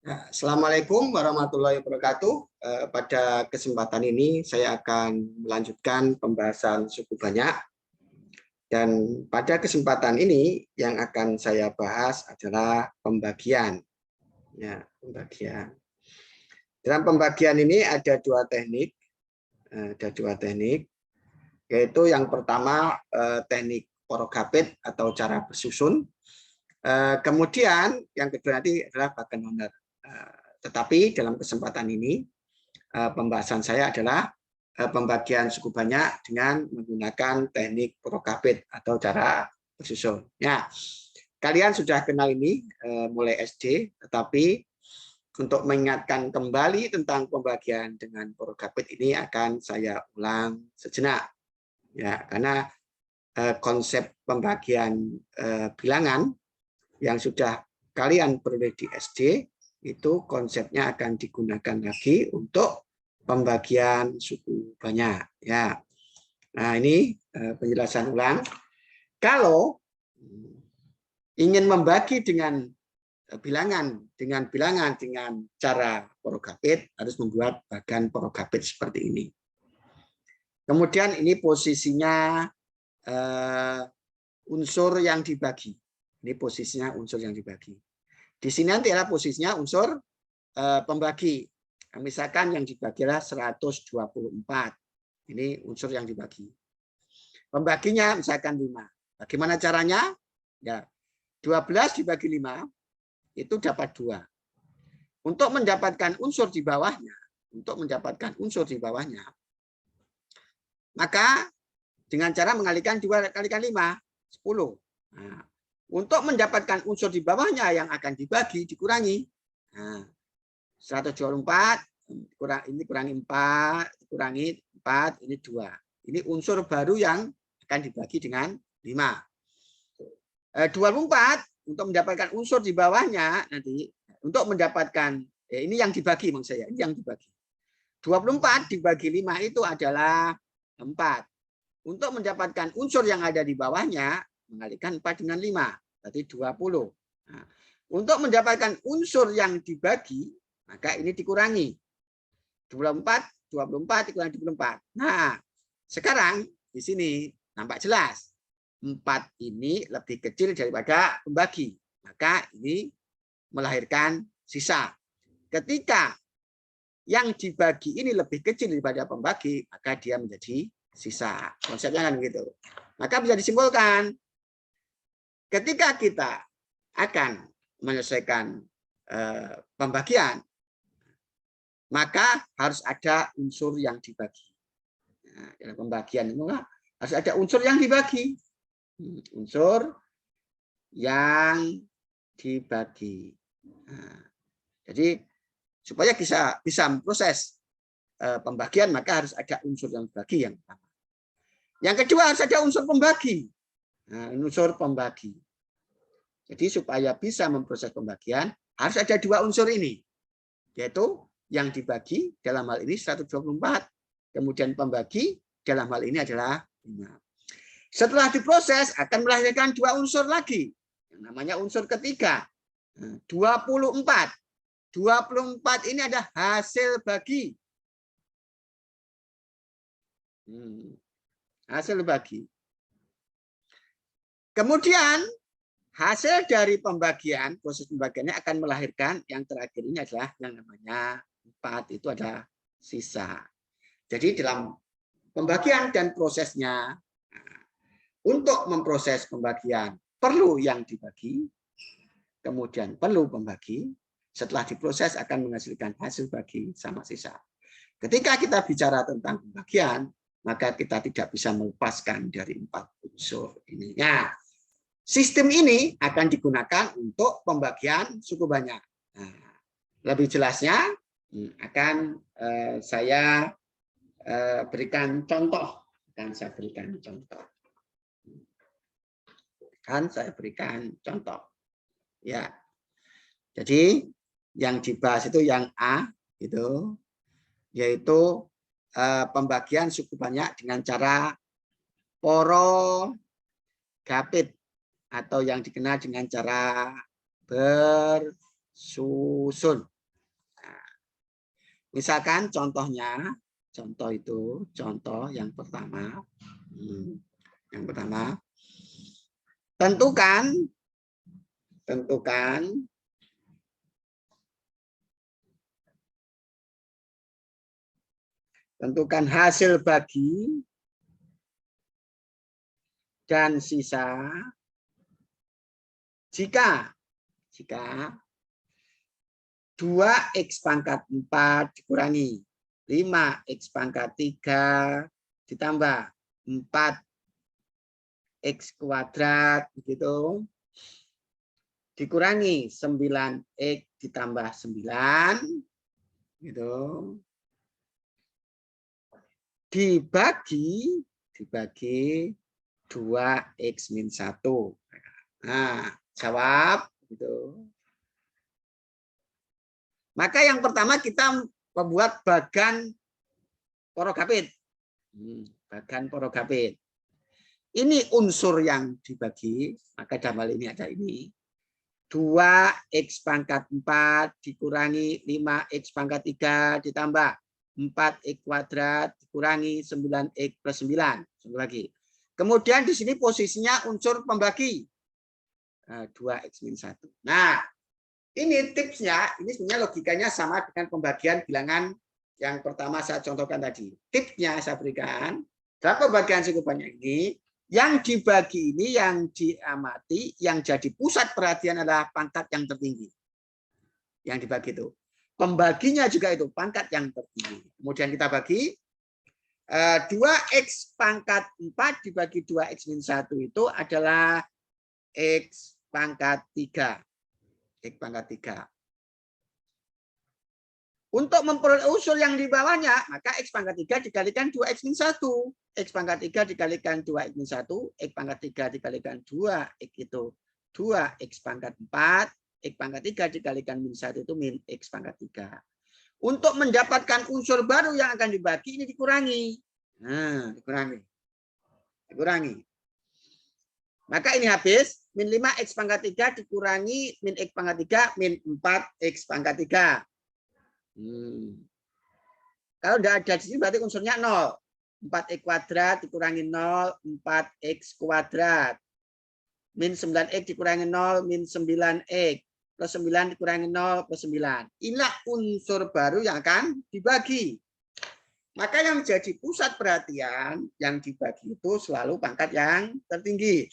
Ya, Assalamualaikum warahmatullahi wabarakatuh. Pada kesempatan ini saya akan melanjutkan pembahasan suku banyak. Dan pada kesempatan ini yang akan saya bahas adalah pembagian. Ya, pembagian. Dalam pembagian ini ada dua teknik. Yaitu yang pertama teknik porogapit atau cara bersusun. Kemudian yang kedua nanti adalah bagan honor. Tetapi dalam kesempatan ini pembahasan saya adalah pembagian suku banyak dengan menggunakan teknik porogapit atau cara bersusun. Ya, kalian sudah kenal ini mulai SD, tetapi untuk mengingatkan kembali tentang pembagian dengan porogapit ini akan saya ulang sejenak. Ya, karena konsep pembagian bilangan yang sudah kalian peroleh di SD itu konsepnya akan digunakan lagi untuk pembagian suku banyak. Ya, nah ini penjelasan ulang. Kalau ingin membagi dengan bilangan dengan cara porogapit harus membuat bagan porogapit seperti ini. Kemudian ini posisinya unsur yang dibagi. Ini posisinya unsur yang dibagi. Di sini nanti adalah posisinya unsur pembagi. Misalkan yang dibagi adalah 124. Ini unsur yang dibagi. Pembaginya misalkan 5. Bagaimana caranya? Ya, 12 dibagi 5 itu dapat 2. Untuk mendapatkan unsur di bawahnya, maka dengan cara mengalihkan 2 kalikan 5, 10. Nah, untuk mendapatkan unsur di bawahnya yang akan dibagi dikurangi. Nah, 124 ini kurangi 4, kurangi 4, ini 2. Ini unsur baru yang akan dibagi dengan 5. 24 untuk mendapatkan unsur di bawahnya nanti untuk mendapatkan ini yang dibagi maksud saya, ini yang dibagi. 24 dibagi 5 itu adalah 4. Untuk mendapatkan unsur yang ada di bawahnya mengalihkan 4 dengan 5, berarti 20. Nah, untuk mendapatkan unsur yang dibagi, maka ini dikurangi. 24 dikurangi 24. Nah, sekarang di sini nampak jelas. 4 ini lebih kecil daripada pembagi. Maka ini melahirkan sisa. Ketika yang dibagi ini lebih kecil daripada pembagi, maka dia menjadi sisa. Konsepnya kan begitu. Maka bisa disimpulkan ketika kita akan menyelesaikan pembagian, maka harus ada unsur yang dibagi. Nah, dalam pembagian itu harus ada unsur yang dibagi. Unsur yang dibagi. Nah, jadi supaya bisa memproses pembagian, maka harus ada unsur yang dibagi yang pertama. Yang kedua harus ada unsur pembagi. Nah, unsur pembagi. Jadi supaya bisa memproses pembagian harus ada 2 unsur ini, yaitu yang dibagi dalam hal ini 124, kemudian pembagi dalam hal ini adalah 5. Setelah diproses akan melahirkan 2 unsur lagi, yang namanya unsur ketiga. 24. 24 ini ada hasil bagi. Hasil bagi. Kemudian hasil dari pembagian, proses pembagiannya akan melahirkan yang terakhir ini adalah yang namanya 4, itu adalah sisa. Jadi dalam pembagian dan prosesnya, untuk memproses pembagian perlu yang dibagi, kemudian perlu pembagi, setelah diproses akan menghasilkan hasil bagi sama sisa. Ketika kita bicara tentang pembagian, maka kita tidak bisa melepaskan dari 4 unsur ini. Nah, sistem ini akan digunakan untuk pembagian suku banyak. Nah, lebih jelasnya akan saya berikan contoh. Ya. Jadi yang dibahas itu yang A itu yaitu pembagian suku banyak dengan cara porogapit atau yang dikenal dengan cara bersusun. Misalkan contohnya, contoh yang pertama. Yang pertama, tentukan hasil bagi dan sisa jika 2x pangkat 4 dikurangi 5x pangkat 3 ditambah 4x kuadrat begitu dikurangi 9x ditambah 9 gitu dibagi 2x min 1. Nah, jawab gitu. Maka yang pertama kita membuat bagan porogapit. Bagan porogapit. Ini unsur yang dibagi, maka dalam hal ini ada ini. 2x pangkat 4 dikurangi 5x pangkat 3 ditambah 4x kuadrat dikurangi 9x plus 9. Lagi. Kemudian di sini posisinya unsur pembagi. 2x min 1. Nah, ini tipsnya, ini sebenarnya logikanya sama dengan pembagian bilangan yang pertama saya contohkan tadi. Tipsnya saya berikan, dalam pembagian cukup banyak ini, yang dibagi ini, yang diamati, yang jadi pusat perhatian adalah pangkat yang tertinggi. Yang dibagi itu. Pembaginya juga itu, pangkat yang tertinggi. Kemudian kita bagi, 2x pangkat 4 dibagi 2x min 1 itu adalah x pangkat 3. X pangkat 3. Untuk memperoleh unsur yang di bawahnya, maka X pangkat 3 dikalikan 2X min 1. X pangkat 3 dikalikan 2X min 1. X pangkat 3 dikalikan 2X itu 2X pangkat 4. X pangkat 3 dikalikan min 1 itu min X pangkat 3. Untuk mendapatkan unsur baru yang akan dibagi, ini dikurangi. Nah, dikurangi. Maka ini habis. Min 5X pangkat 3 dikurangi min X pangkat 3 min 4X pangkat 3. Kalau tidak ada di sini berarti unsurnya 0. 4X kuadrat dikurangi 0, 4X kuadrat. Min 9X dikurangi 0, min 9X. Plus 9 dikurangi 0, plus 9. Inilah unsur baru yang akan dibagi. Maka yang jadi pusat perhatian yang dibagi itu selalu pangkat yang tertinggi.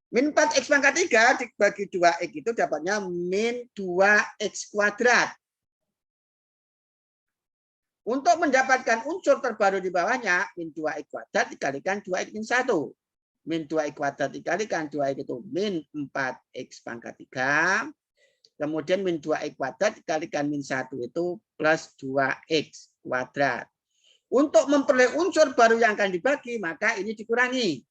Min 4x pangkat 3 dibagi 2x itu dapatnya min 2x kuadrat. Untuk mendapatkan unsur terbaru di bawahnya, min 2x kuadrat dikalikan 2x min 1. Min 2x kuadrat dikalikan 2x itu min 4x pangkat 3. Kemudian min 2x kuadrat dikalikan min 1 itu plus 2x kuadrat. Untuk memperoleh unsur baru yang akan dibagi, maka ini dikurangi.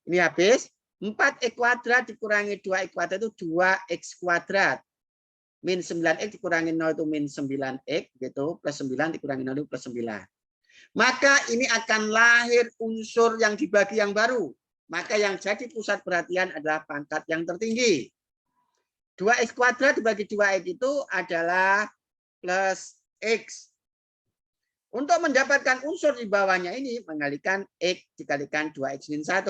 Ini habis 4x kuadrat dikurangi 2x kuadrat itu 2x kuadrat. Min 9x dikurangi 0 itu min 9x gitu, plus 9 dikurangi 0 itu plus 9. Maka ini akan lahir unsur yang dibagi yang baru. Maka yang jadi pusat perhatian adalah pangkat yang tertinggi. 2x kuadrat dibagi 2x itu adalah plus x. Untuk mendapatkan unsur di bawahnya ini, mengalikan X dikalikan 2X min 1.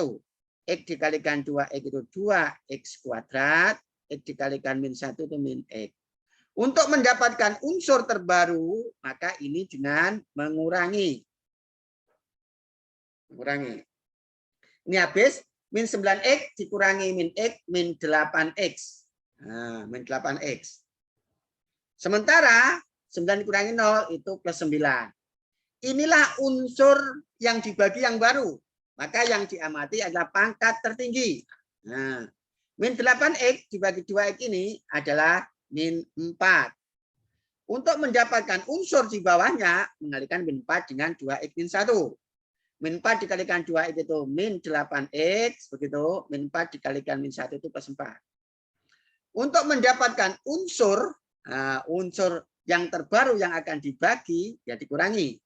X dikalikan 2X itu 2X kuadrat. X dikalikan min 1 itu min X. Untuk mendapatkan unsur terbaru, maka ini dengan mengurangi. Ini habis, min 9X dikurangi min X, min 8X. Nah, min 8X. Sementara, 9 dikurangi 0 itu plus 9. Inilah unsur yang dibagi yang baru. Maka yang diamati adalah pangkat tertinggi. Nah, min 8X dibagi 2X ini adalah min 4. Untuk mendapatkan unsur di bawahnya, mengalikan min 4 dengan 2X min 1. Min 4 dikalikan 2X itu min 8X. Begitu, min 4 dikalikan min 1 itu plus 4. Untuk mendapatkan unsur yang terbaru yang akan dibagi, ya dikurangi.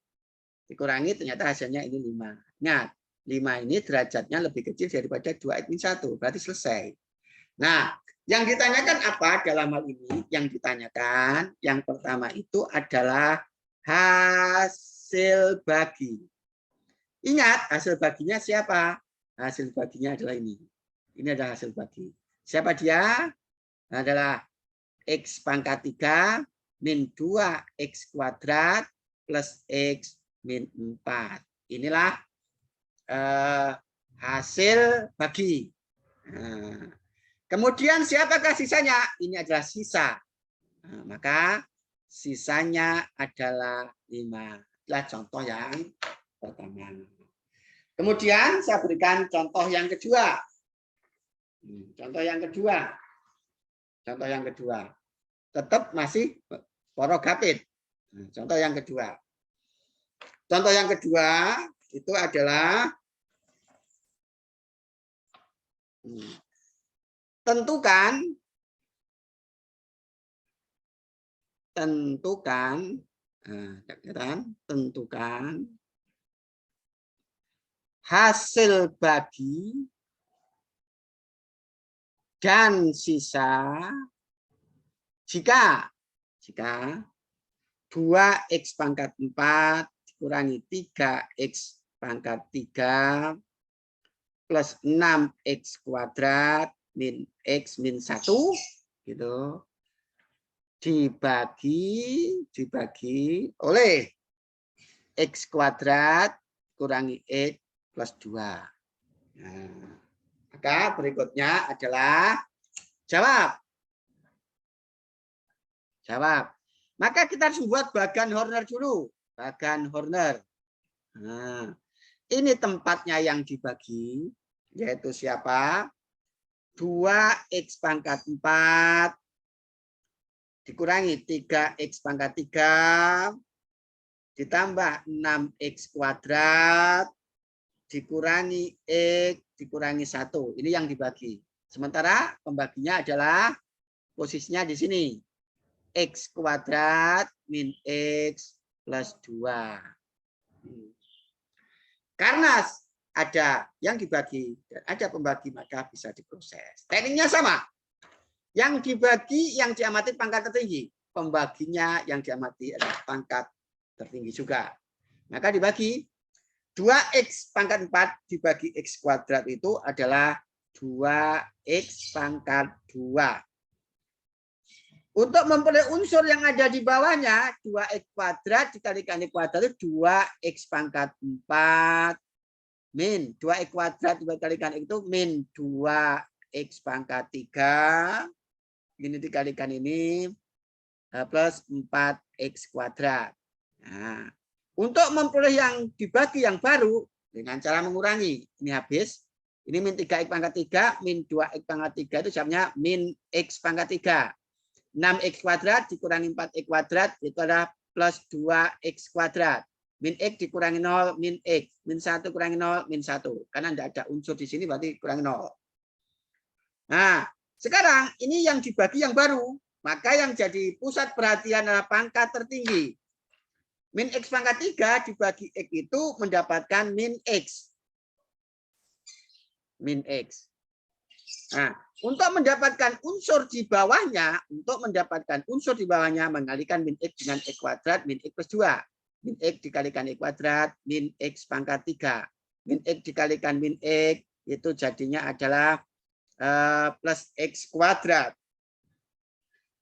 Ternyata hasilnya ini 5. Ingat, 5 ini derajatnya lebih kecil daripada 2x min 1. Berarti selesai. Nah, Yang ditanyakan apa dalam hal ini? Yang ditanyakan yang pertama itu adalah hasil bagi. Ingat, hasil baginya siapa? Hasil baginya adalah ini. Ini adalah hasil bagi. Siapa dia? Adalah X pangkat 3 min 2X kuadrat plus X min 4. Inilah hasil bagi. Nah, kemudian siapakah sisanya? Ini adalah sisa. Nah, maka sisanya adalah 5. Itulah contoh yang pertama. Kemudian saya berikan contoh yang kedua. Contoh yang kedua. Contoh yang kedua. Tetap masih porogapit. Contoh yang kedua. Contoh yang kedua itu adalah tentukan hasil bagi dan sisa jika 2X pangkat 4 dikurangi 3X pangkat 3 plus 6X kuadrat min X min 1 gitu dibagi oleh X kuadrat kurangi X plus 2. Nah, maka berikutnya adalah jawab. Maka kita harus buat bagan Horner dulu. Bagan Horner. Nah, ini tempatnya yang dibagi, yaitu siapa? 2X pangkat 4 dikurangi 3X pangkat 3 ditambah 6X kuadrat dikurangi X dikurangi 1. Ini yang dibagi. Sementara pembaginya adalah posisinya di sini. X kuadrat min X plus 2. Karena ada yang dibagi dan ada pembagi, maka bisa diproses. Tekniknya sama. Yang dibagi yang diamati pangkat tertinggi. Pembaginya yang diamati adalah pangkat tertinggi juga. Maka dibagi 2X pangkat 4 dibagi X kuadrat itu adalah 2X pangkat 2. Untuk memperoleh unsur yang ada di bawahnya, 2X kuadrat dikalikan X kuadrat itu 2X pangkat 4 min 2X kuadrat dikalikan X itu min 2X pangkat 3. Ini dikalikan ini plus 4X kuadrat. Nah, untuk memperoleh yang dibagi yang baru dengan cara mengurangi. Ini habis. Ini min 3X pangkat 3 min 2X pangkat 3 itu jawabnya min X pangkat 3. 6X kuadrat dikurangi 4X kuadrat itu adalah plus 2X kuadrat. Min X dikurangi 0, min X. Min 1 kurangi 0, min 1. Karena tidak ada unsur di sini berarti kurangi 0. Nah, sekarang ini yang dibagi yang baru. Maka yang jadi pusat perhatian adalah pangkat tertinggi. Min X pangkat 3 dibagi X itu mendapatkan min X. Min X. Nah, untuk mendapatkan unsur di bawahnya, mengalikan min X dengan X kuadrat, min X plus 2. Min X dikalikan X kuadrat, min X pangkat 3. Min X dikalikan min X, itu jadinya adalah plus X kuadrat.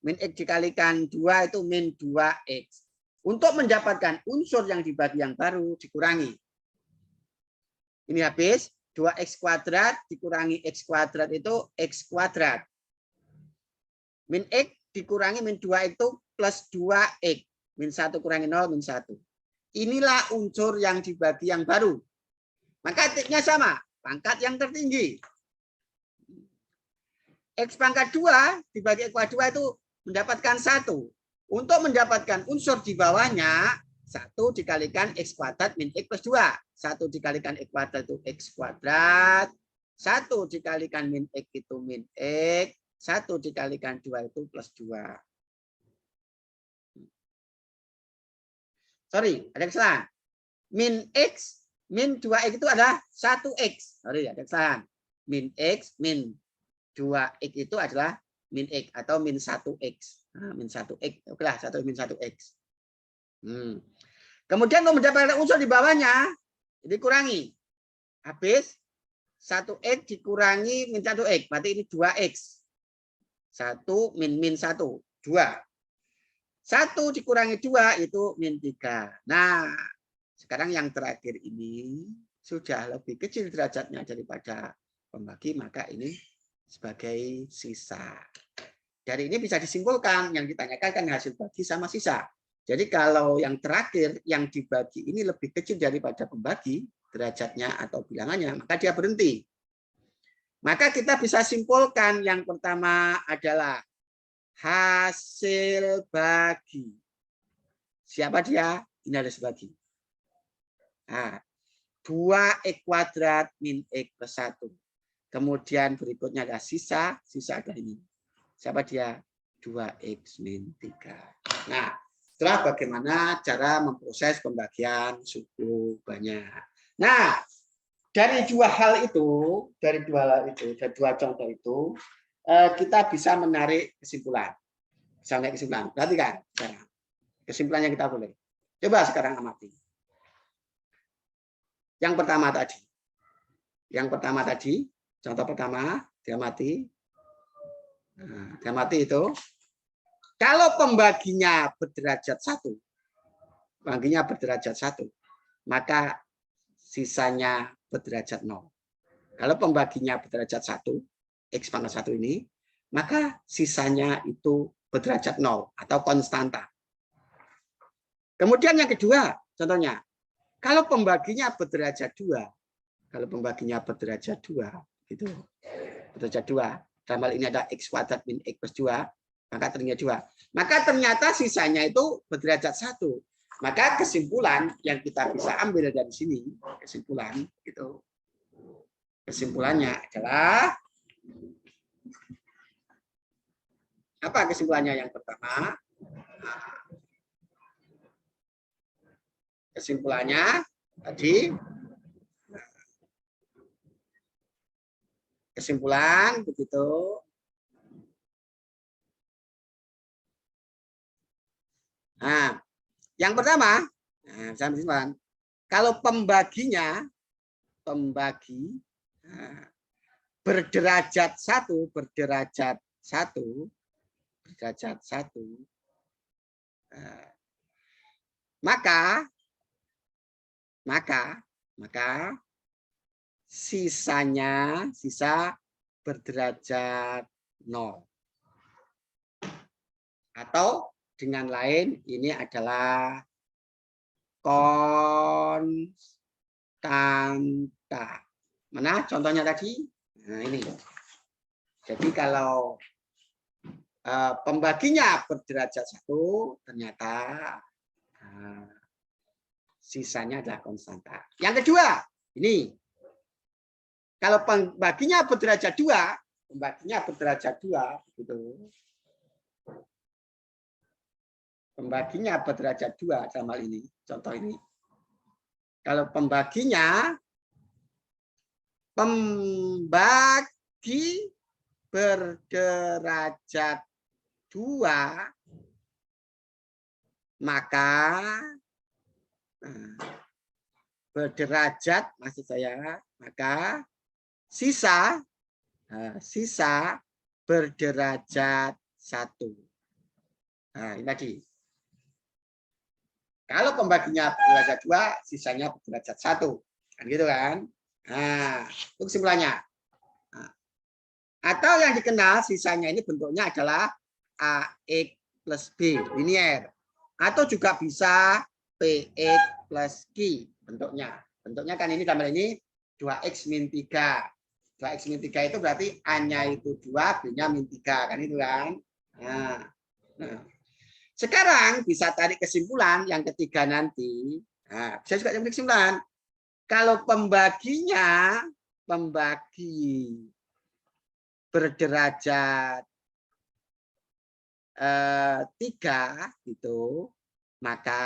Min X dikalikan 2 itu min 2X. Untuk mendapatkan unsur yang dibagi yang baru, dikurangi. Ini habis. 2X kuadrat dikurangi X kuadrat itu X kuadrat. Min X dikurangi min 2 itu plus 2X. Min 1 kurangi 0, min 1. Inilah unsur yang dibagi yang baru. Maka tiknya sama. Pangkat yang tertinggi. X pangkat 2 dibagi X pangkat 2 itu mendapatkan 1. Untuk mendapatkan unsur di bawahnya, 1 dikalikan X kuadrat min X plus 2. 1 dikalikan X kuadrat itu X kuadrat. 1 dikalikan min X itu min X. 1 dikalikan 2 itu plus 2. Sorry, ada kesalahan. Min X, min 2X itu adalah 1X. Sorry, ada kesalahan. Min X, min 2X itu adalah min X atau min 1X. Nah, min 1X. Oke lah, min 1X. Kemudian untuk mendapatkan unsur di bawahnya, dikurangi. Habis 1X dikurangi min 1X. Berarti ini 2X. 1 min 1. 2. 1 dikurangi 2 itu min 3. Nah, sekarang yang terakhir ini sudah lebih kecil derajatnya daripada pembagi, maka ini sebagai sisa. Dari ini bisa disimpulkan yang ditanyakan kan hasil bagi sama sisa. Jadi kalau yang terakhir yang dibagi ini lebih kecil daripada pembagi derajatnya atau bilangannya, maka dia berhenti. Maka kita bisa simpulkan yang pertama adalah hasil bagi. Siapa dia? Ini ada sebagi. Nah, 2X kuadrat min X plus 1. Kemudian berikutnya ada sisa ada ini. Siapa dia? 2X min 3. Nah, setelah bagaimana cara memproses pembagian suku banyak. Nah, dari dua contoh itu, kita bisa menarik kesimpulan. Perhatikan sekarang. Kesimpulannya kita boleh. Coba sekarang amati. Yang pertama tadi, contoh pertama, diamati. Nah, diamati itu, kalau pembaginya berderajat 1, maka sisanya berderajat 0. Kalau pembaginya berderajat 1, X pangkat 1 ini, maka sisanya itu berderajat 0 atau konstanta. Kemudian yang kedua, contohnya, kalau pembaginya berderajat 2, gitu, berderajat 2, dalam hal ini ada X kuadrat min X plus 2, maka ternyata sisanya itu berderajat 1. Maka kesimpulan yang kita bisa ambil dari sini, kesimpulannya adalah apa kesimpulannya yang pertama? Kesimpulannya tadi, kesimpulan begitu. Nah, yang pertama, kalau pembaginya berderajat 1, maka sisa berderajat 0. Atau dengan lain ini adalah konstanta. Mana contohnya tadi? Nah, ini. Jadi kalau pembaginya berderajat 1, ternyata sisanya adalah konstanta. Yang kedua, ini. Kalau pembaginya berderajat 2, gitu. Pembaginya berderajat 2 dalam hal ini, contoh ini. Kalau pembagi berderajat 2, maka maka sisa berderajat 1. Nah, ini tadi. Kalau pembaginya berderajat 2, sisanya berderajat 1. Kan gitu kan? Nah, itu kesimpulannya. Nah, atau yang dikenal sisanya ini bentuknya adalah AX plus B, linier. Atau juga bisa PX plus Q bentuknya. Bentuknya kan ini dalam ini 2X min 3. 2X min 3 itu berarti A-nya itu 2, B-nya min 3. Kan itu kan? Nah. Sekarang bisa tarik kesimpulan yang ketiga nanti. Nah, bisa juga tarik kesimpulan. Kalau pembagi berderajat 3 gitu, maka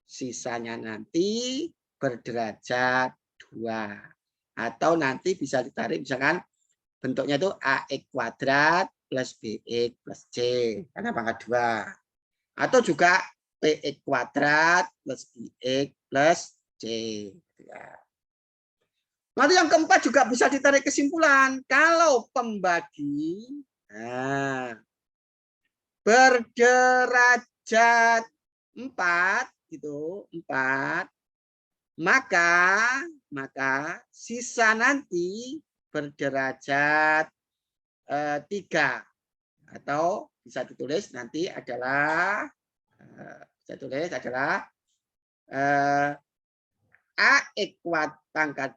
sisanya nanti berderajat 2. Atau nanti bisa ditarik misalkan bentuknya itu AX kuadrat plus BX plus C karena pangkat 2. Atau juga PX kuadrat plus BX plus C. Nanti yang keempat juga bisa ditarik kesimpulan. Kalau pembagi berderajat 4 gitu, 4, maka sisa nanti berderajat 3 atau bisa ditulis nanti adalah AX pangkat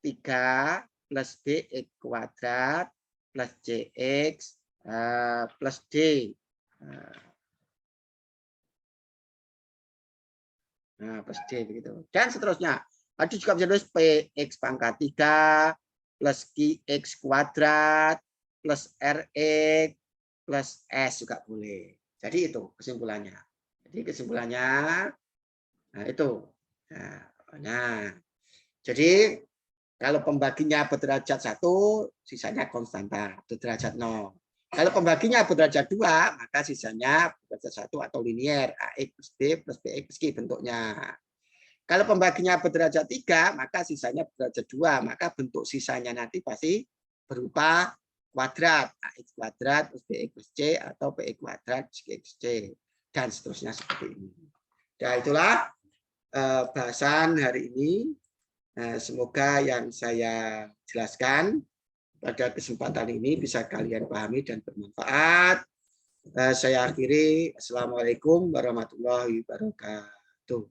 3 plus BX kuadrat plus CX plus D. Nah, plus D begitu. Dan seterusnya. Ada juga bisa tulis PX pangkat 3 plus QX kuadrat plus RX plus S juga boleh. Jadi itu kesimpulannya. Jadi kesimpulannya nah itu. Nah, jadi kalau pembaginya berderajat 1, sisanya konstanta, berderajat 0. Kalau pembaginya berderajat 2, maka sisanya berderajat 1 atau linier, AX plus B plus BX plus Q bentuknya. Kalau pembaginya berderajat 3, maka sisanya berderajat 2, maka bentuk sisanya nanti pasti berupa kuadrat, AX kuadrat plus BX plus C atau PX kuadrat plus QX plus C, dan seterusnya seperti ini. Nah, itulah bahasan hari ini. Semoga yang saya jelaskan pada kesempatan ini bisa kalian pahami dan bermanfaat. Saya akhiri. Assalamualaikum warahmatullahi wabarakatuh.